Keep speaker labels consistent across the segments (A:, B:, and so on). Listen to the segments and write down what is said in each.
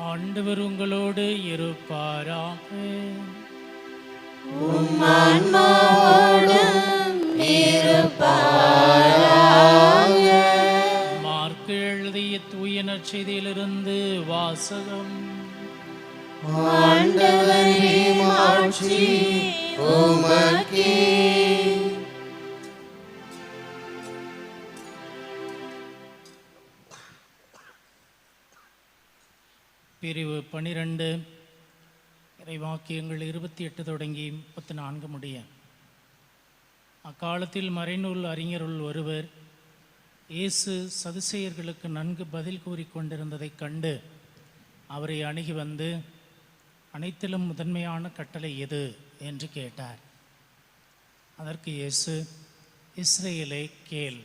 A: ஆண்டவர் உங்களோடு இருப்பாராக.
B: உம் ஆன்மாவோடும் இருப்பாராக.
A: மார்க்கு எழுதிய தூய நற்செய்தியிலிருந்து வாசகம்.
B: ஆண்டவரே மாட்சி உமக்கே.
A: பிரிவு 12 இறைவாக்கியங்கள் 28 தொடங்கி 34 முடிய. அக்காலத்தில் மறைநூல் அறிஞருள் ஒருவர் இயேசு சதுசேயர்களுக்கு நன்கு பதில் கூறிக்கொண்டிருந்ததைக் கண்டு அவரை அணுகி வந்து, அனைத்திலும் முதன்மையான கட்டளை எது என்று கேட்டார். அதற்கு இயேசு, இஸ்ரவேலே கேள்,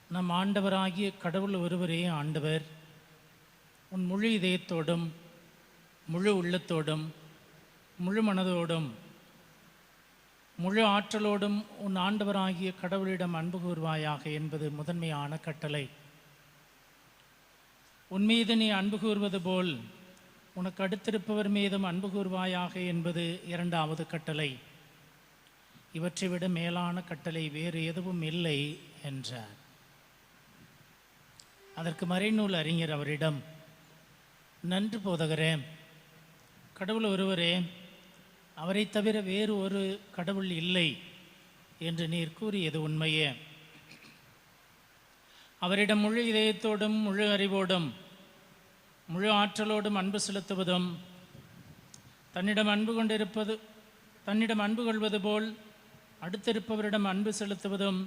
A: நம் ஆண்டவராகிய கடவுள் ஒருவரே ஆண்டவர். உன் முழு இதயத்தோடும் முழு உள்ளத்தோடும் முழு மனதோடும் முழு ஆற்றலோடும் உன் ஆண்டவராகிய கடவுளிடம் அன்பு கூர்வாயாக என்பது முதன்மையான கட்டளை. உன் மீது நீ அன்பு கூர்வது போல் உனக்கு அடுத்திருப்பவர் மீதும் அன்பு கூர்வாயாக என்பது இரண்டாவது கட்டளை. இவற்றை விட மேலான கட்டளை வேறு எதுவும் இல்லை என்றார். அதற்கு மறைநூல் அறிஞர் அவரிடம், நன்று போதகரே, கடவுள் ஒருவரே, அவரை தவிர வேறு ஒரு கடவுள் இல்லை என்று நீர் கூறியது உண்மையே. அவரிடம் முழு இதயத்தோடும் முழு அறிவோடும் முழு ஆற்றலோடும் அன்பு செலுத்துவதும், தன்னிடம் அன்பு கொள்வது போல் அடுத்திருப்பவரிடம் அன்பு செலுத்துவதும்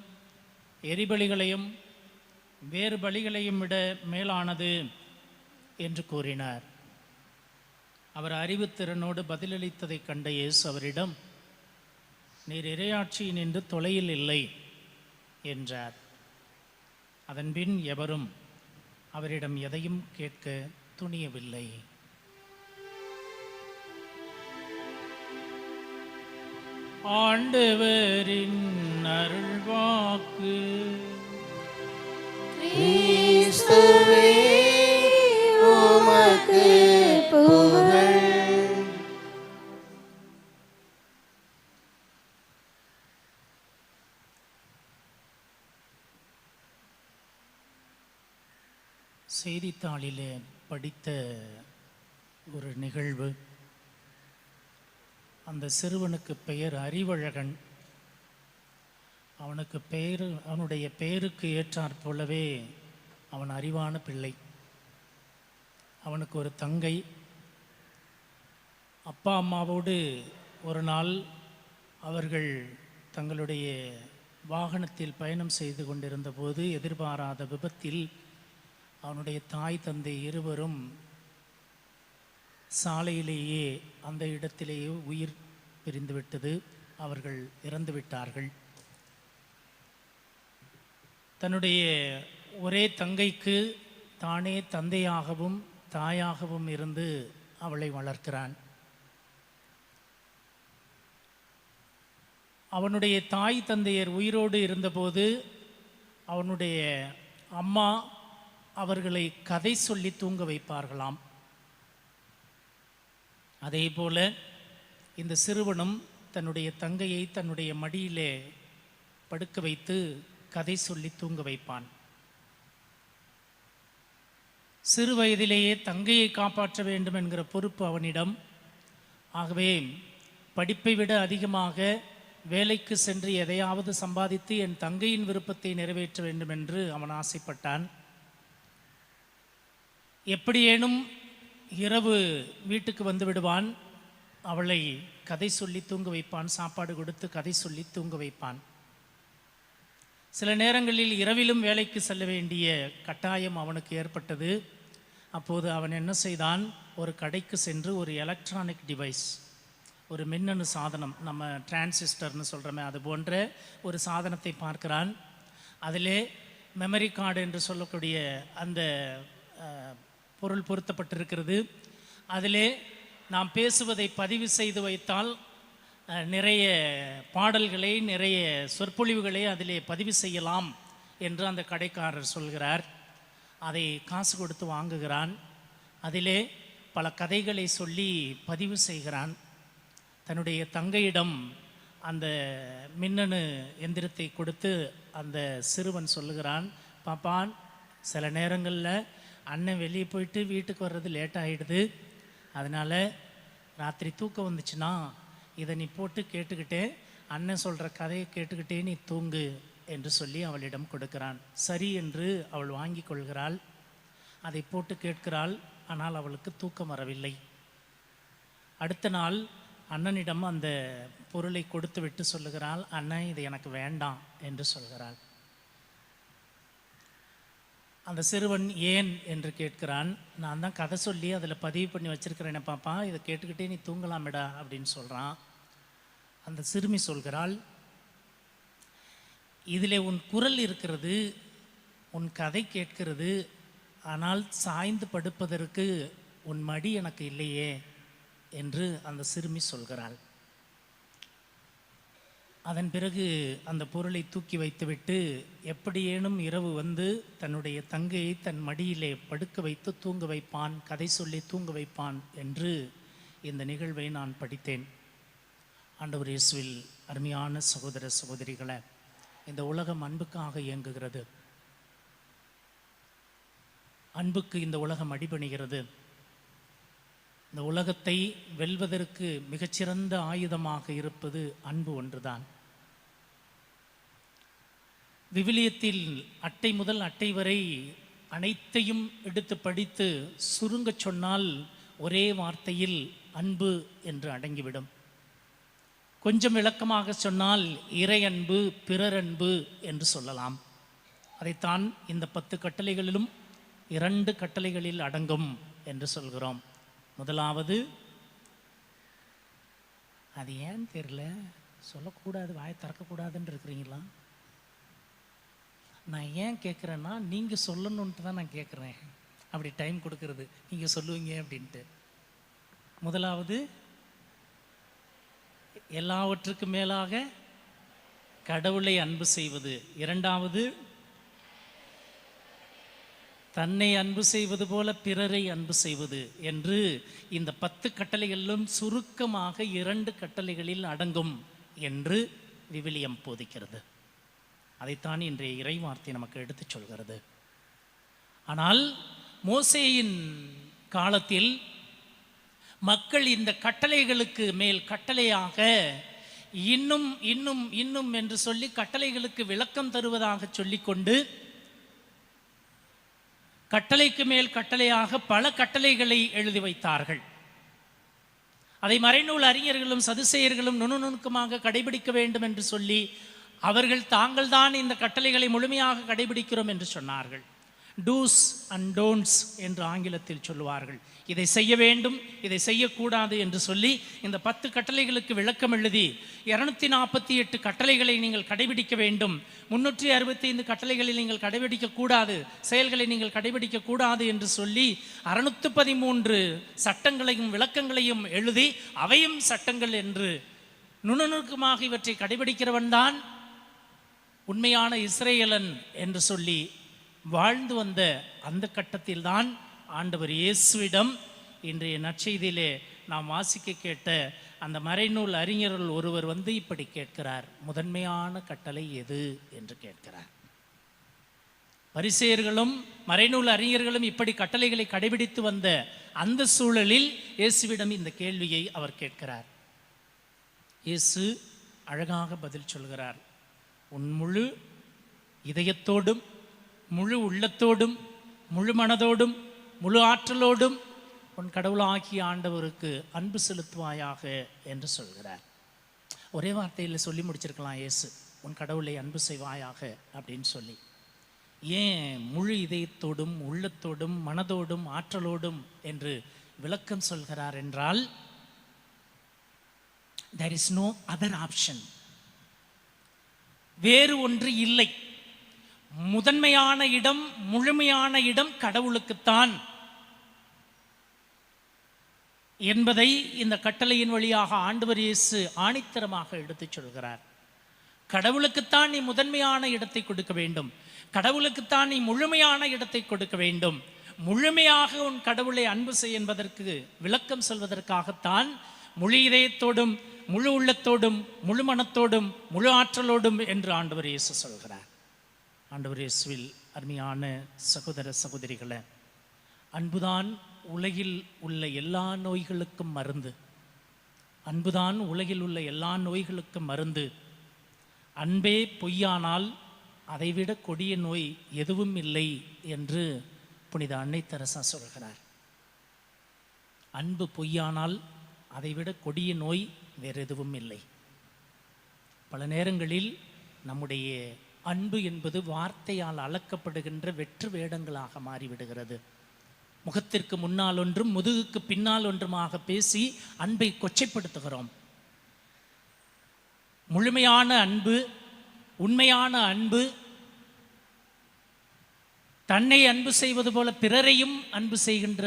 A: எரிபலிகளையும் வேறு பலிகளையும் விட மேலானது என்று கூறினார். அவர் அறிவுத்திறனோடு பதிலளித்ததைக் கண்ட இயேசு அவரிடம், நீர் இறையாட்சியில் நின்று தொலையில் இல்லை என்றார். அதன்பின் எவரும் அவரிடம் எதையும் கேட்க துணியவில்லை. ஆண்டவரின் அருள்வாக்கு.
B: கிறிஸ்துவே உமக்கு புகழ்.
A: செய்தித்தாளிலே படித்த ஒரு நிகழ்வு. அந்த சிறுவனுக்கு பெயர் அறிவழகன். அவனுடைய பெயருக்கு ஏற்றாற் போலவே அவன் அறிவான பிள்ளை. அவனுக்கு ஒரு தங்கை. அப்பா அம்மாவோடு ஒரு நாள் அவர்கள் தங்களுடைய வாகனத்தில் பயணம் செய்து கொண்டிருந்த போது எதிர்பாராத விபத்தில் அவனுடைய தாய் தந்தை இருவரும் சாலையிலேயே அந்த இடத்திலேயே உயிர் பிரிந்துவிட்டது. அவர்கள் இறந்து விட்டார்கள். தன்னுடைய ஒரே தங்கைக்கு தானே தந்தையாகவும் தாயாகவும் இருந்து அவளை வளர்க்கிறான். அவனுடைய தாய் தந்தையர் உயிரோடு இருந்தபோது அவனுடைய அம்மா அவர்களை கதை சொல்லி தூங்க வைப்பார்களாம். அதே போல இந்த சிறுவனும் தன்னுடைய தங்கையை தன்னுடைய மடியிலே படுக்க வைத்து கதை சொல்லி தூங்க வைப்பான். சிறு வயதிலேயே தங்கையை காப்பாற்ற வேண்டும் என்கிற பொறுப்பு அவனிடம். ஆகவே படிப்பை விட அதிகமாக வேலைக்கு சென்று எதையாவது சம்பாதித்து என் தங்கையின் விருப்பத்தை நிறைவேற்ற வேண்டும் என்று அவன் ஆசைப்பட்டான். எப்படியேனும் இரவு வீட்டுக்கு வந்து விடுவான். அவளை கதை சொல்லி தூங்க வைப்பான். சாப்பாடு கொடுத்து கதை சொல்லி தூங்க வைப்பான். சில நேரங்களில் இரவிலும் வேலைக்கு செல்ல வேண்டிய கட்டாயம் அவனுக்கு ஏற்பட்டது. அப்போது அவன் என்ன செய்தான், ஒரு கடைக்கு சென்று ஒரு எலக்ட்ரானிக் டிவைஸ், ஒரு மின்னணு சாதனம், நம்ம டிரான்சிஸ்டர்னு சொல்கிறோமே, அது போன்ற ஒரு சாதனத்தை பார்க்கிறான். அதிலே மெமரி கார்டு என்று சொல்லக்கூடிய அந்த பொருள் பொருத்தப்பட்டிருக்கிறது. அதிலே நாம் பேசுவதை பதிவு செய்து வைத்தால் நிறைய பாடல்களை, நிறைய சொற்பொழிவுகளை அதிலே பதிவு செய்யலாம் என்று அந்த கடைக்காரர் சொல்கிறார். அதை காசு கொடுத்து வாங்குகிறான். அதிலே பல கதைகளை சொல்லி பதிவு செய்கிறான். தன்னுடைய தங்கையிடம் அந்த மின்னணு எந்திரத்தை கொடுத்து அந்த சிறுவன் சொல்லுகிறான், பாப்பான் சில நேரங்களில் அண்ணன் வெளியே போயிட்டு வீட்டுக்கு வர்றது லேட் ஆகிடுது, அதனால் ராத்திரி தூக்கம் வந்துச்சுன்னா இதை நீ போட்டு கேட்டுக்கிட்டே அண்ணன் சொல்கிற கதையை கேட்டுக்கிட்டே நீ தூங்கு என்று சொல்லி அவளிடம் கொடுக்கிறான். சரி என்று அவள் வாங்கி கொள்கிறாள். அதை போட்டு கேட்கிறாள். ஆனால் அவளுக்கு தூக்கம் வரவில்லை. அடுத்த நாள் அண்ணனிடம் அந்த பொருளை கொடுத்து விட்டு சொல்லுகிறாள், அண்ணன் இது எனக்கு வேண்டாம் என்று சொல்கிறாள். அந்த சிறுவன் ஏன் என்று கேட்கிறான். நான் தான் கதை சொல்லி அதில் பதிவு பண்ணி வச்சிருக்கிறேனே பாப்பா, இதை கேட்டுக்கிட்டே நீ தூங்கலாமேடா அப்படின்னு சொல்கிறான். அந்த சிறுமி சொல்கிறாள், இதில் உன் குரல் இருக்கிறது, உன் கதை கேட்கிறது, ஆனால் சாய்ந்து படுப்பதற்கு உன் மடி எனக்கு இல்லையே என்று அந்த சிறுமி சொல்கிறாள். அதன் பிறகு அந்த பொருளை தூக்கி வைத்துவிட்டு எப்படியேனும் இரவு வந்து தன்னுடைய தங்கையை தன் மடியிலே படுக்க வைத்து தூங்க வைப்பான், கதை சொல்லி தூங்க வைப்பான் என்று இந்த நிகழ்வை நான் படித்தேன். ஆண்டவர் இயேசுவில் அருமையான சகோதர சகோதரிகளை, இந்த உலகம் அன்புக்காக இயங்குகிறது. அன்புக்கு இந்த உலகம் அடிபணிகிறது. இந்த உலகத்தை வெல்வதற்கு மிகச்சிறந்த ஆயுதமாக இருப்பது அன்பு ஒன்றுதான். விவிலியத்தில் அட்டை முதல் அட்டை வரை அனைத்தையும் எடுத்து படித்து சுருங்க சொன்னால் ஒரே வார்த்தையில் அன்பு என்று அடங்கிவிடும். கொஞ்சம் விளக்கமாக சொன்னால் இறை அன்பு, பிறர் அன்பு என்று சொல்லலாம். அதைத்தான் இந்த 10 கட்டளைகளிலும் 2 கட்டளைகளில் அடங்கும் என்று சொல்கிறோம். முதலாவது, அது ஏன்னு தெரியல, சொல்லக்கூடாது, வாயை திறக்கக்கூடாதுன்னு இருக்கிறீங்களா? நான் ஏன் கேட்குறேன்னா, நீங்கள் சொல்லணுன்ட்டு தான் நான் கேட்குறேன். அப்படி டைம் கொடுக்கறது, நீங்கள் சொல்லுவீங்க அப்படின்ட்டு. முதலாவது, எல்லாவற்றுக்கும் மேலாக கடவுளை அன்பு செய்வது. இரண்டாவது, தன்னை அன்பு செய்வது போல பிறரை அன்பு செய்வது என்று இந்த 10 கட்டளைகளிலும் சுருக்கமாக 2 கட்டளைகளில் அடங்கும் என்று விவிலியம் போதிக்கிறது. அதைத்தான் இன்றைய இறைவார்த்தை நமக்கு எடுத்துச் சொல்கிறது. ஆனால் மோசேயின் காலத்தில் மக்கள் இந்த கட்டளைகளுக்கு மேல் கட்டளையாக இன்னும் இன்னும் இன்னும் என்று சொல்லி கட்டளைகளுக்கு விளக்கம் தருவதாக சொல்லிக்கொண்டு கட்டளைக்கு மேல் கட்டளையாக பல கட்டளைகளை எழுதி வைத்தார்கள். அதை மறைநூல் அறிஞர்களும் சதுசேயர்களும் நுணுநுணுக்கமாக கடைபிடிக்க வேண்டும் என்று சொல்லி அவர்கள் தாங்கள் தான் இந்த கட்டளைகளை முழுமையாக கடைபிடிக்கிறோம் என்று சொன்னார்கள். டூஸ் அண்ட் டோன்ட்ஸ் என்று ஆங்கிலத்தில் சொல்லுவார்கள். இதை செய்ய வேண்டும், இதை செய்யக்கூடாது என்று சொல்லி இந்த 10 கட்டளைகளுக்கு விளக்கம் எழுதி 248 கட்டளைகளை நீங்கள் கடைபிடிக்க வேண்டும், 365 கட்டளைகளில் நீங்கள் கடைபிடிக்க கூடாது, செயல்களை நீங்கள் கடைபிடிக்க கூடாது என்று சொல்லி 613 சட்டங்களையும் விளக்கங்களையும் எழுதி அவையும் சட்டங்கள் என்று நுணுநுணுக்கமாக இவற்றை கடைபிடிக்கிறவன் தான் உண்மையான இஸ்ரேலன் என்று சொல்லி வாழ்ந்து வந்த அந்த கட்டத்தில்தான் ஆண்டவர் இயேசுவிடம் இன்றைய நற்செய்தியிலே நாம் வாசிக்க கேட்ட அந்த மறைநூல் அறிஞர்கள் ஒருவர் வந்து இப்படி கேட்கிறார், முதன்மையான கட்டளை எது என்று கேட்கிறார். பரிசேயர்களும் மறைநூல் அறிஞர்களும் இப்படி கட்டளைகளை கடைபிடித்து வந்த அந்த சூழலில் இயேசுவிடம் இந்த கேள்வியை அவர் கேட்கிறார். இயேசு அழகாக பதில் சொல்கிறார், உன் முழு இதயத்தோடும் முழு உள்ளத்தோடும் முழு மனதோடும் முழு ஆற்றலோடும் உன் கடவுளாகிய ஆண்டவருக்கு அன்பு செலுத்துவாயாக என்று சொல்கிறார். ஒரே வார்த்தையில் சொல்லி முடிச்சிருக்கலாம் இயேசு, உன் கடவுளை அன்பு செய்வாயாக அப்படின்னு சொல்லி. ஏன் முழு இதயத்தோடும் உள்ளத்தோடும் மனதோடும் ஆற்றலோடும் என்று விளக்கம் சொல்கிறார் என்றால், there is no other option, வேறு ஒன்று இல்லை. முதன்மையான இடம், முழுமையான இடம் கடவுளுக்குத்தான் என்பதை இந்த கட்டளையின் வழியாக ஆண்டவர் இயேசு ஆணித்தரமாக எடுத்துச் சொல்கிறார். கடவுளுக்குத்தான் நீ முதன்மையான இடத்தை கொடுக்க வேண்டும், கடவுளுக்குத்தான் நீ முழுமையான இடத்தை கொடுக்க வேண்டும். முழுமையாக உன் கடவுளை அன்பு செய் என்பதற்கு விளக்கம் சொல்வதற்காகத்தான் முழு இதயத்தோடும் முழு உள்ளத்தோடும் முழு மனத்தோடும் முழு ஆற்றலோடும் என்று ஆண்டவர் இயேசு சொல்கிறார். ஆண்டவர் இயேசுவில் அருமையான சகோதர சகோதரிகளே, அன்புதான் உலகில் உள்ள எல்லா நோய்களுக்கும் மருந்து. அன்புதான் உலகில் உள்ள எல்லா நோய்களுக்கும் மருந்து. அன்பே பொய்யானால் அதைவிட கொடிய நோய் எதுவும் இல்லை என்று புனித அன்னை தெரசா சொல்கிறார். அன்பு பொய்யானால் அதைவிட கொடிய நோய் வேறு எதுவும் இல்லை. பல நேரங்களில் நம்முடைய அன்பு என்பது வார்த்தையால் அளக்கப்படுகின்ற வெற்று வேடங்களாக மாறிவிடுகிறது. முகத்திற்கு முன்னால் ஒன்றும் முதுகுக்கு பின்னால் ஒன்றுமாக பேசி அன்பை கொச்சைப்படுத்துகிறோம். முழுமையான அன்பு, உண்மையான அன்பு, தன்னை அன்பு செய்வது போல பிறரையும் அன்பு செய்கின்ற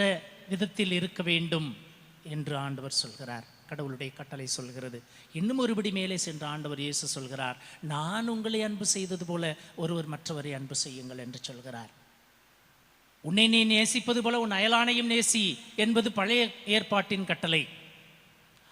A: விதத்தில் இருக்க வேண்டும் என்று ஆண்டவர் சொல்கிறார். கடவுளுடைய கட்டளை சொல்கிறது. இன்னும் ஒருபடி மேலே சென்ற ஆண்டவர் இயேசு சொல்கிறார், நான் உங்களை அன்பு செய்தது போல ஒருவர் மற்றவரை அன்பு செய்யுங்கள் என்று சொல்கிறார். உன்னை நீ நேசிப்பது போல உன் அயலானையும் நேசி என்பது பழைய ஏற்பாட்டின் கட்டளை.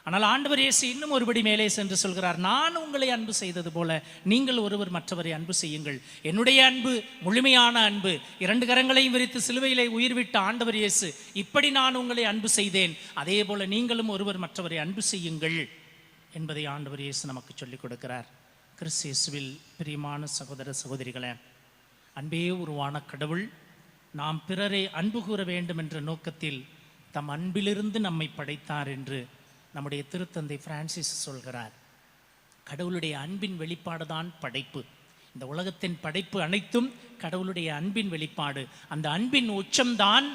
A: ஆனால் ஆண்டவர் இயேசு இன்னும் ஒருபடி மேலே சென்று சொல்கிறார், நான் உங்களை அன்பு செய்தது போல நீங்கள் ஒருவர் மற்றவரை அன்பு செய்யுங்கள். என்னுடைய அன்பு முழுமையான அன்பு. 2 கரங்களையும் விரித்து சிலுவையிலே உயிர்விட்ட ஆண்டவர் இயேசு, இப்படி நான் உங்களை அன்பு செய்தேன், அதே போல நீங்களும் ஒருவர் மற்றவரை அன்பு செய்யுங்கள் என்பதை ஆண்டவர் இயேசு நமக்கு சொல்லிக் கொடுக்கிறார். கிறிஸ்து இயேசுவில் பிரியமான சகோதர சகோதரிகளே, அன்பே உருவான கடவுள் நாம் பிறரை அன்பு கூற வேண்டும் என்ற நோக்கத்தில் தம் அன்பிலிருந்து நம்மை படைத்தார் என்று நம்முடைய திருத்தந்தை பிரான்சிஸ் சொல்கிறார். கடவுளுடைய அன்பின் வெளிப்பாடுதான் படைப்பு. இந்த உலகத்தின் படைப்பு அனைத்தும் கடவுளுடைய அன்பின் வெளிப்பாடு. அந்த அன்பின் உச்சம்தான்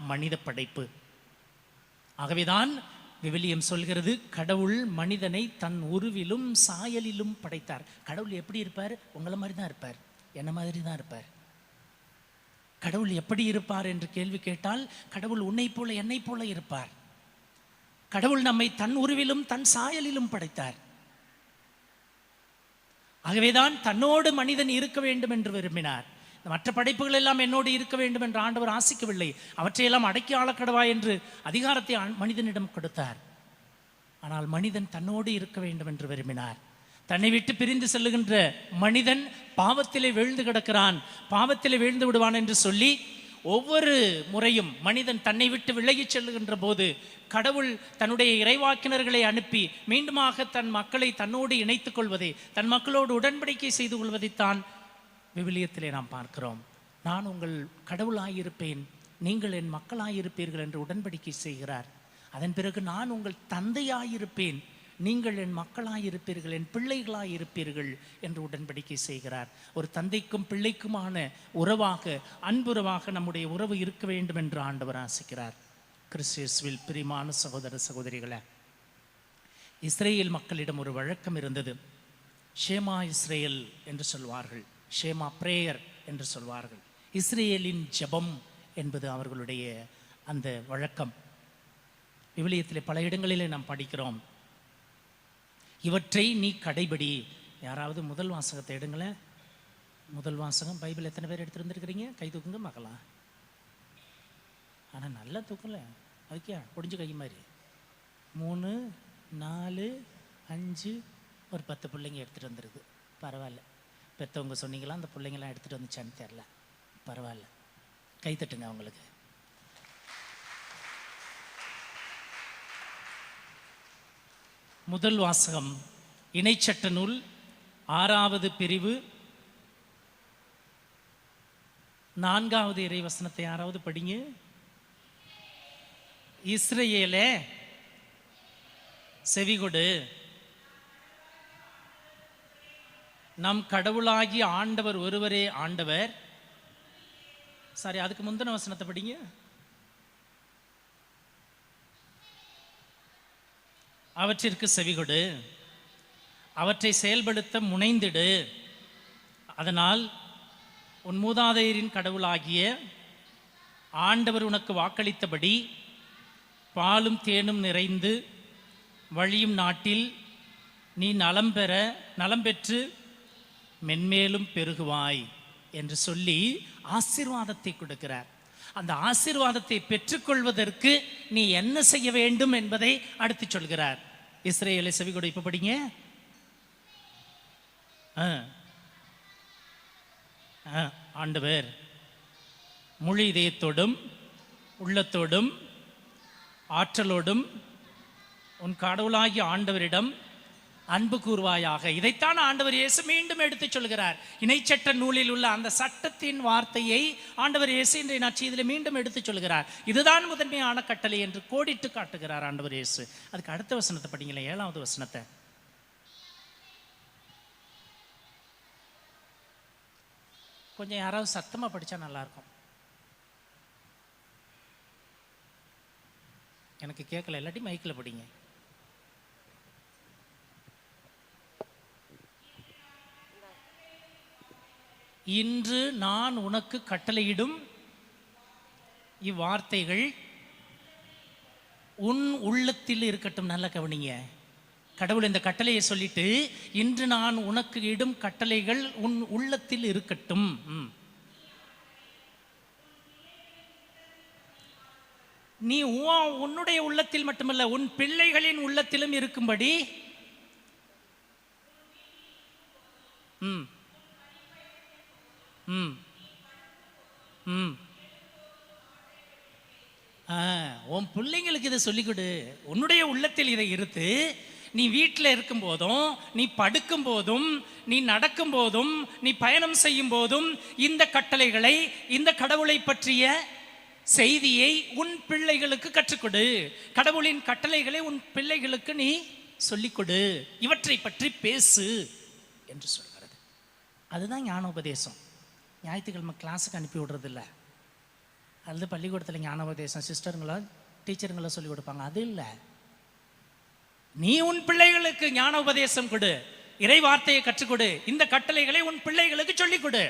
A: மனித படைப்பு. ஆகவேதான் விவிலியம் சொல்கிறது, கடவுள் மனிதனை தன் உருவிலும் சாயலிலும் படைத்தார். கடவுள் எப்படி இருப்பார்? உங்களை மாதிரி தான் இருப்பார், என்ன மாதிரி தான் இருப்பார். கடவுள் எப்படி இருப்பார் என்று கேள்வி கேட்டால், கடவுள் உன்னை போல என்னை போல இருப்பார். கடவுள் நம்மை தன் உருவிலும் தன் சாயலிலும் படைத்தார். ஆகவேதான் தன்னோடு மனிதன் இருக்க வேண்டும் என்று விரும்பினார். மற்ற படைப்புகள் எல்லாம் என்னோடு இருக்க வேண்டும் என்று ஆண்டவர் ஆசிக்கவில்லை. அவற்றையெல்லாம் அடக்கி ஆளக்கடவா என்று அதிகாரத்தை மனிதனிடம் கொடுத்தார். ஆனால் மனிதன் தன்னோடு இருக்க வேண்டும் என்று விரும்பினார். தன்னை விட்டு பிரிந்து செல்லுகின்ற மனிதன் பாவத்திலே வீழ்ந்து கிடக்கிறான், பாவத்திலே வீழ்ந்து விடுவான் என்று சொல்லி ஒவ்வொரு முறையும் மனிதன் தன்னை விட்டு விலகிச் செல்லுகின்ற போது கடவுள் தன்னுடைய இறைவாக்கினர்களை அனுப்பி மீண்டுமாக தன் மக்களை தன்னோடு இணைத்துக் கொள்வதை, தன் மக்களோடு உடன்படிக்கை செய்து கொள்வதைத்தான் விவிலியத்திலே நாம் பார்க்கிறோம். நான் உங்கள் கடவுளாயிருப்பேன், நீங்கள் என் மக்களாயிருப்பீர்கள் என்று உடன்படிக்கை செய்கிறார். அதன் பிறகு நான் உங்கள் தந்தையாயிருப்பேன், நீங்கள் என் மக்களாயிருப்பீர்கள், என் பிள்ளைகளாயிருப்பீர்கள் என்று உடன்படிக்கை செய்கிறார். ஒரு தந்தைக்கும் பிள்ளைக்குமான உறவாக, அன்புறவாக நம்முடைய உறவு இருக்க வேண்டும் என்று ஆண்டவர் ஆசிக்கிறார். கிறிஸ்து இயேசுவில் பிரியமான சகோதர சகோதரிகளே, இஸ்ரேல் மக்களிடம் ஒரு வழக்கம் இருந்தது. ஷேமா இஸ்ரேல் என்று சொல்வார்கள், ஷேமா பிரேயர் என்று சொல்வார்கள். இஸ்ரேலின் ஜெபம் என்பது அவர்களுடைய அந்த வழக்கம். விவிலியத்திலே பல இடங்களிலே நாம் படிக்கிறோம், இவற்றை நீ கடைபிடி. யாராவது முதல் வாசகத்தை எடுங்களேன். முதல் வாசகம் பைபிள் எத்தனை பேர் எடுத்துட்டு வந்திருக்கிறீங்க? கை தூக்குங்க மகளா. ஆனால் நல்லா தூக்கல, அதுக்கே பொடிஞ்சு கை மாதிரி. 3, 4, 5 ஒரு 10 பிள்ளைங்க எடுத்துகிட்டு வந்துருக்கு. பரவாயில்ல. பெற்றவங்க சொன்னீங்களா அந்த பிள்ளைங்களாம் எடுத்துகிட்டு வந்துச்சான்னு தெரில. பரவாயில்ல, கை தட்டுங்க அவங்களுக்கு. முதல் வாசகம் இணைச்சட்ட நூல் 6வது பிரிவு 4வது இறைவசனத்தை யாராவது படிங்க. இஸ்ரவேலே செவிகொடு, நம் கடவுளாகி ஆண்டவர் ஒருவரே ஆண்டவர். சாரி, அதுக்கு முந்தின வசனத்தை படிங்க. அவற்றிற்கு செவிகொடு, அவற்றை செயல்படுத்த முனைந்திடு. அதனால் உன் மூதாதையரின் கடவுளாகிய ஆண்டவர் உனக்கு வாக்களித்தபடி பாலும் தேனும் நிறைந்து வழியும் நாட்டில் நீ நலம் பெற்று மென்மேலும் பெருகுவாய் என்று சொல்லி ஆசீர்வாதத்தை கொடுக்கிறார். அந்த ஆசீர்வாதத்தை பெற்றுக்கொள்வதற்கு நீ என்ன செய்ய வேண்டும் என்பதை அடுத்து சொல்கிறார். இஸ்ரவேலை செவிகொடு. இப்ப படிங்க. ஆண்டவர் முழு இதயத்தோடும் உள்ளத்தோடும் ஆற்றலோடும் உன் கடவுளாகிய ஆண்டவரிடம் அன்பு கூர்வாயாக. இதைத்தான் ஆண்டவர் இயேசு மீண்டும் எடுத்து சொல்கிறார். இணைச்சட்ட நூலில் உள்ள அந்த சட்டத்தின் வார்த்தையை ஆண்டவர் இயேசு இன்றைய நற்செய்தியில் மீண்டும் எடுத்து சொல்கிறார். இதுதான் முதன்மையான கட்டளை என்று கோடிட்டு காட்டுகிறார் ஆண்டவர் இயேசு. அதுக்கு அடுத்த வசனத்தை படிங்களேன், 7வது வசனத்தை. கொஞ்சம் யாராவது சத்தமா படிச்சா நல்லா இருக்கும். எனக்கு கேட்கல, இல்லாட்டி மைக்கில் படிங்க. இன்று நான் உனக்கு கட்டளையிடும் இவ்வார்த்தைகள் உன் உள்ளத்தில் இருக்கட்டும். நல்ல கவனிங்க. கடவுள் இந்த கட்டளையை சொல்லிட்டு, இன்று நான் உனக்கு இடும் கட்டளைகள் உன் உள்ளத்தில் இருக்கட்டும். நீ உன்னுடைய உள்ளத்தில் மட்டுமல்ல, உன் பிள்ளைகளின் உள்ளத்திலும் இருக்கும்படி உன் பிள்ளைங்களுக்கு இதை சொல்லிக் கொடு. உன்னுடைய உள்ளத்தில் இதை இருத்து, நீ வீட்டில் இருக்கும் போதும், நீ படுக்கும் போதும், நீ நடக்கும் போதும், நீ பயணம் செய்யும் போதும் இந்த கட்டளைகளை, இந்த கடவுளை பற்றிய செய்தியை உன் பிள்ளைகளுக்கு கற்றுக்கொடு. கடவுளின் கட்டளைகளை உன் பிள்ளைகளுக்கு நீ சொல்லிக் கொடு. இவற்றை பற்றி பேசு என்று சொல்கிறது. அதுதான் ஞானோபதேசம். ஞாயிற்றுக்கிழமை கிளாஸுக்கு அனுப்பி விடுறதில்ல, அல்லது பள்ளிக்கூடத்தில் ஞானோபதேசம் சிஸ்டருங்களோ டீச்சருங்களோ சொல்லி கொடுப்பாங்க, அது இல்லை. நீ உன் பிள்ளைகளுக்கு ஞான உபதேசம் கொடு, இறை வார்த்தையை கற்றுக்கொடு, இந்த கட்டளைகளை உன் பிள்ளைகளுக்கு சொல்லிக் கொடு.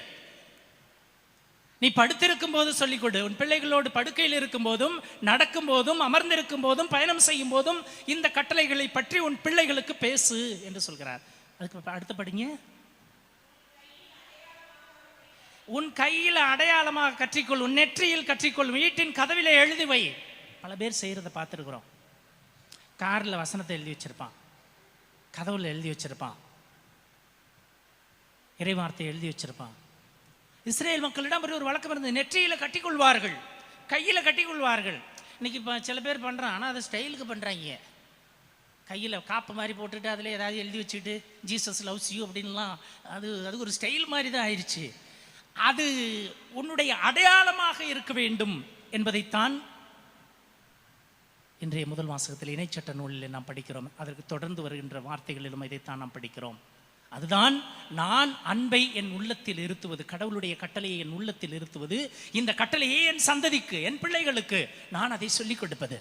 A: நீ படுத்திருக்கும் போது சொல்லிக் கொடு. உன் பிள்ளைகளோடு படுக்கையில் இருக்கும் போதும், நடக்கும் போதும், அமர்ந்திருக்கும் போதும், பயணம் செய்யும் போதும் இந்த கட்டளைகளை பற்றி உன் பிள்ளைகளுக்கு பேசு என்று சொல்கிறார். அதுக்கு அடுத்து படிங்க. உன் கையில் அடையாளமாக கற்றிக்கொள், உன் நெற்றியில் கற்றிக்கொள், வீட்டின் கதவில எழுதி வை. பல பேர் செய்யறதை பார்த்துருக்குறோம். காரில் வசனத்தை எழுதி வச்சிருப்பான், கதவுல எழுதி வச்சிருப்பான், இறைவார்த்தையை எழுதி வச்சிருப்பான். இஸ்ரேல் மக்களிடம் ஒரு வழக்கம் இருந்தது, நெற்றியில கட்டிக்கொள்வார்கள், கையில் கட்டிக்கொள்வார்கள். இன்னைக்கு இப்போ சில பேர் பண்ணுறான், ஆனால் அதை ஸ்டைலுக்கு பண்ணுறாங்க. கையில் காப்பு மாதிரி போட்டுட்டு அதில் ஏதாவது எழுதி வச்சுட்டு ஜீசஸ் லவ்ஸ் யூ அப்படின்லாம், அது ஒரு ஸ்டைல் மாதிரி தான் ஆயிடுச்சு. அது உன்னுடைய அடையாளமாக இருக்க வேண்டும் என்பதைத்தான் இன்றைய முதல் வாசகத்தில் இணைச்சட்ட நூலில் நாம் படிக்கிறோம். அதற்கு தொடர்ந்து வருகின்ற வார்த்தைகளிலும் இதைத்தான் நாம் படிக்கிறோம். அதுதான் நான் அன்பை என் உள்ளத்தில் இருத்துவது, கடவுளுடைய கட்டளையை என் உள்ளத்தில் இருத்துவது, இந்த கட்டளையை என் சந்ததிக்கு, என் பிள்ளைகளுக்கு நான் அதை சொல்லிக் கொடுப்பது,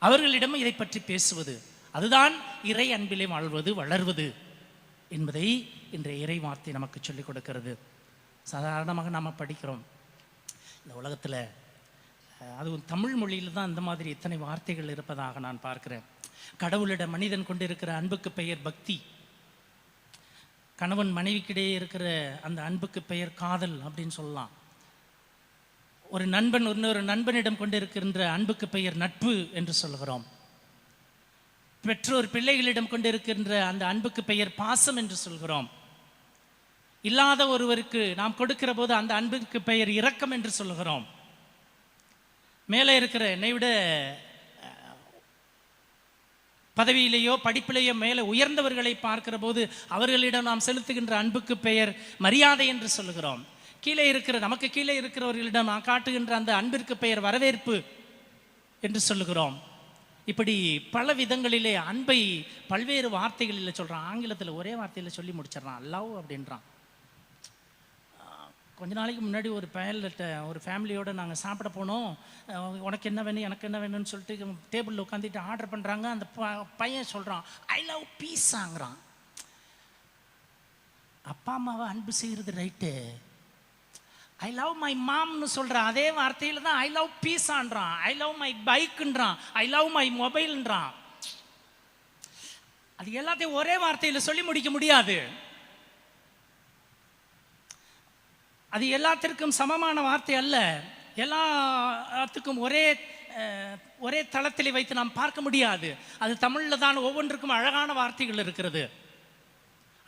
A: அவர்களிடம் இதை பற்றி பேசுவது. அதுதான் இறை அன்பிலே வாழ்வது, வளர்வது என்பதை இன்றைய இறை வார்த்தை நமக்கு சொல்லிக் கொடுக்கிறது. சாதாரணமாக நாம் படிக்கிறோம் இந்த உலகத்தில், அதுவும் தமிழ் மொழியில் தான் இந்த மாதிரி இத்தனை வார்த்தைகள் இருப்பதாக நான் பார்க்கிறேன். கடவுளிடம் மனிதன் கொண்டிருக்கிற அன்புக்கு பெயர் பக்தி, கணவன் மனைவிக்கிடையே இருக்கிற அந்த அன்புக்கு பெயர் காதல் அப்படின்னு சொல்லலாம். ஒரு நண்பன் இன்னொரு நண்பனிடம் கொண்டிருக்கின்ற அன்புக்கு பெயர் நட்பு என்று சொல்கிறோம். பெற்றோர் பிள்ளைகளிடம் கொண்டிருக்கின்ற அந்த அன்புக்கு பெயர் பாசம் என்று சொல்கிறோம். இல்லாத ஒருவருக்கு நாம் கொடுக்கிற போது அந்த அன்பிற்கு பெயர் இரக்கம் என்று சொல்கிறோம். மேலே இருக்கிற என்னை விட பதவியிலேயோ படிப்பிலேயோ மேலே உயர்ந்தவர்களை பார்க்கிற போது அவர்களிடம் நாம் செலுத்துகின்ற அன்புக்கு பெயர் மரியாதை என்று சொல்கிறோம். கீழே இருக்கிற, நமக்கு கீழே இருக்கிறவர்களிடம் நாம் காட்டுகின்ற அந்த அன்பிற்கு பெயர் வரவேற்பு என்று சொல்லுகிறோம். இப்படி பல விதங்களிலே அன்பை பல்வேறு வார்த்தைகளில் சொல்கிறான். ஆங்கிலத்தில் ஒரே வார்த்தையில் சொல்லி முடிச்சிடறான், லவ் அப்படின்றான். கொஞ்ச நாளைக்கு முன்னாடி ஒரு ஒரு ஃபேமிலியோடு நாங்கள் சாப்பிட போனோம். உனக்கு என்ன வேணும், எனக்கு என்ன வேணும்னு சொல்லிட்டு டேபிளில் உட்காந்துட்டு ஆர்டர் பண்ணுறாங்க. அந்த பையன் சொல்கிறான், ஐ லவ் பீஸாங்கிறான். அப்பா அம்மாவை அன்பு செய்கிறது ரைட்டு, ஐ லவ் மை மாம்னு சொல்கிறான். அதே வார்த்தையில் தான் ஐ லவ் பீஸான்றான், ஐ லவ் மை பைக்குன்றான், ஐ லவ் மை மொபைல்ன்றான். அது எல்லாத்தையும் ஒரே வார்த்தையில் சொல்லி முடிக்க முடியாது. அது எல்லாத்திற்கும் சமமான வார்த்தை அல்ல. எல்லாத்துக்கும் ஒரே தளத்திலே வைத்து நாம் பார்க்க முடியாது. அது தமிழில் தான் ஒவ்வொன்றுக்கும் அழகான வார்த்தைகள் இருக்கிறது.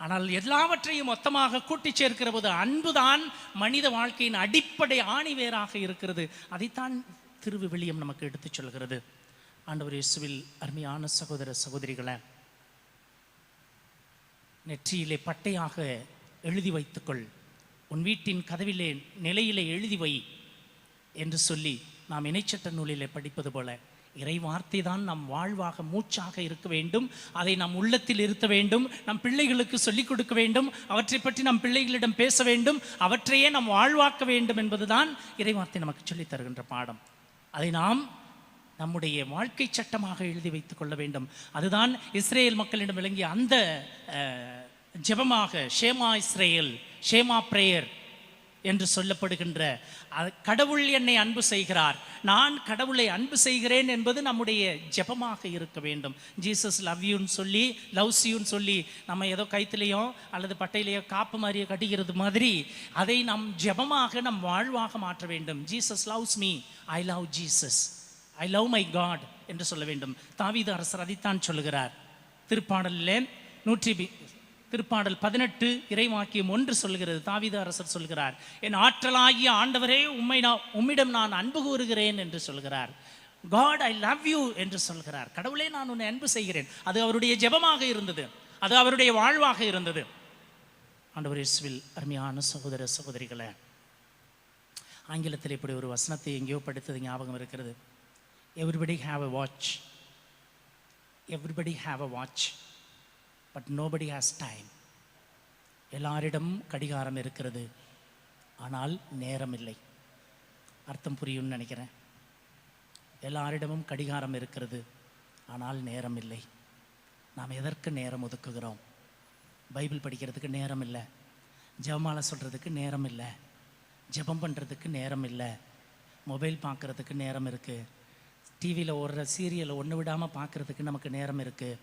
A: ஆனால் எல்லாவற்றையும் மொத்தமாக கூட்டி சேர்க்கிற போது அன்புதான் மனித வாழ்க்கையின் அடிப்படை ஆணிவேராக இருக்கிறது. அதைத்தான் திருவிவிலியம் நமக்கு எடுத்துச் சொல்கிறது. ஆண்டவர் இயேசுவில் அருமையான சகோதர சகோதரிகளை, நெற்றியிலே பட்டையாக எழுதி வைத்துக்கொள், உன் வீட்டின் கதவிலே நிலையிலே எழுதி வை என்று சொல்லி நாம் இணைச்சட்ட நூலிலே படிப்பது போல இறை வார்த்தை தான் நம் வாழ்வாக மூச்சாக இருக்க வேண்டும். அதை நம் உள்ளத்தில் இருத்த வேண்டும். நம் பிள்ளைகளுக்கு சொல்லிக் கொடுக்க வேண்டும். அவற்றை பற்றி நம் பிள்ளைகளிடம் பேச வேண்டும். அவற்றையே நாம் வாழ்வாக்க வேண்டும் என்பதுதான் இறை வார்த்தை நமக்கு சொல்லித் தருகின்ற பாடம். அதை நாம் நம்முடைய வாழ்க்கை சட்டமாக எழுதி வைத்துக் கொள்ள வேண்டும். அதுதான் இஸ்ரேல் மக்களிடம் விளங்கிய அந்த ஜெபமாக ஷேமா இஸ்ரேல், ஷேமா பிரேயர் என்று சொல்லப்படுகின்ற கடவுள் என்னை அன்பு செய்கிறார், நான் கடவுளை அன்பு செய்கிறேன் என்பது நம்முடைய ஜெபமாக இருக்க வேண்டும். ஜீசஸ் லவ் யூன்னு சொல்லி, லவ்ஸ் யூன்னு சொல்லி நம்ம ஏதோ கைத்திலேயோ அல்லது பட்டையிலேயோ காப்பு மாதிரியே கட்டுகிறது மாதிரி அதை நம் ஜெபமாக நம் வாழ்வாக மாற்ற வேண்டும். Jesus loves me, I love Jesus, I love my God என்று சொல்ல வேண்டும். தாவீது அரசர் அதைத்தான் சொல்லுகிறார். திருப்பாடல் 18 இறைவாக்கியம் 1 சொல்கிறது. தாவீது அரசர் சொல்கிறார், என் ஆற்றலாகிய ஆண்டவரே, உம்மிடம் நான் அன்பு கூறுகிறேன் என்று சொல்கிறார். God I love you என்று சொல்கிறார். கடவுளே நான் உன்னை அன்பு செய்கிறேன். அது அவருடைய ஜெபமாக இருந்தது, அது அவருடைய வாழ்வாக இருந்தது. ஆண்டவர் இயேசுவில் அருமையான சகோதர சகோதரிகளே, ஆங்கிலத்தில் இப்படி ஒரு வசனத்தை எங்கேயோ படித்தது ஞாபகம் இருக்கிறது. Everybody have a watch, everybody have a watch, but nobody has time. எல்லாரிடமும் கடிகாரம் இருக்கிறது, ஆனால் நேரம் இல்லை. அர்த்தம் புரியும்னு நினைக்கிறேன். எல்லாரிடமும் கடிகாரம் இருக்கிறது, ஆனால் நேரம் இல்லை. நாம் எதற்கு நேரம் ஒதுக்குகிறோம்? பைபிள் படிக்கிறதுக்கு நேரம் இல்லை, ஜெபமாலை சொல்கிறதுக்கு நேரம் இல்லை, ஜெபம் பண்ணுறதுக்கு நேரம் இல்லை, மொபைல் பார்க்குறதுக்கு நேரம் இருக்குது, டிவியில் ஓடுற சீரியலை ஒன்று விடாமல் பார்க்குறதுக்கு நமக்கு நேரம் இருக்குது.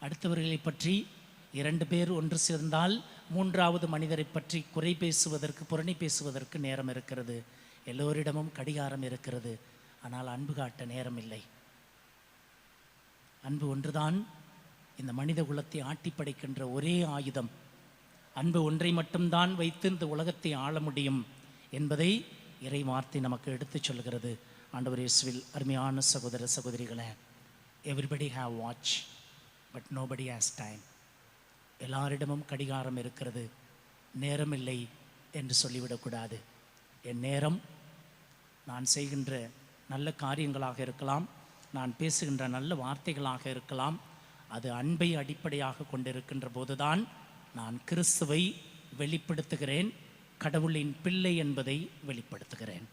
A: அடுத்தவர்களை பற்றி 2 பேர் ஒன்று சேர்ந்தால் 3வது மனிதரை பற்றி குறை பேசுவதற்கு, புரணி பேசுவதற்கு நேரம் இருக்கிறது. எல்லோரிடமும் கடிகாரம் இருக்கிறது, ஆனால் அன்பு காட்ட நேரம் இல்லை. அன்பு ஒன்றுதான் இந்த மனித குலத்தை ஆட்டி படைக்கின்ற ஒரே ஆயுதம். அன்பு ஒன்றை மட்டும்தான் வைத்து இந்த உலகத்தை ஆள முடியும் என்பதை இறை வார்த்தை நமக்கு எடுத்துச் சொல்கிறது. ஆண்டவர் இயேசுவில் அருமையான சகோதர சகோதரிகளே, everybody have watch, but nobody has time. எல்லாரிடமும் கடிகாரம் இருக்கிறது, நேரம் இல்லை என்று சொல்லிவிடக்கூடாது. என் நேரம் நான் செய்கின்ற நல்ல காரியங்களாக இருக்கலாம், நான் பேசுகின்ற நல்ல வார்த்தைகளாக இருக்கலாம். அது அன்பை அடிப்படையாக கொண்டிருக்கின்ற போதுதான் நான் கிறிஸ்துவை வெளிப்படுத்துகிறேன், கடவுளின் பிள்ளை என்பதை வெளிப்படுத்துகிறேன்.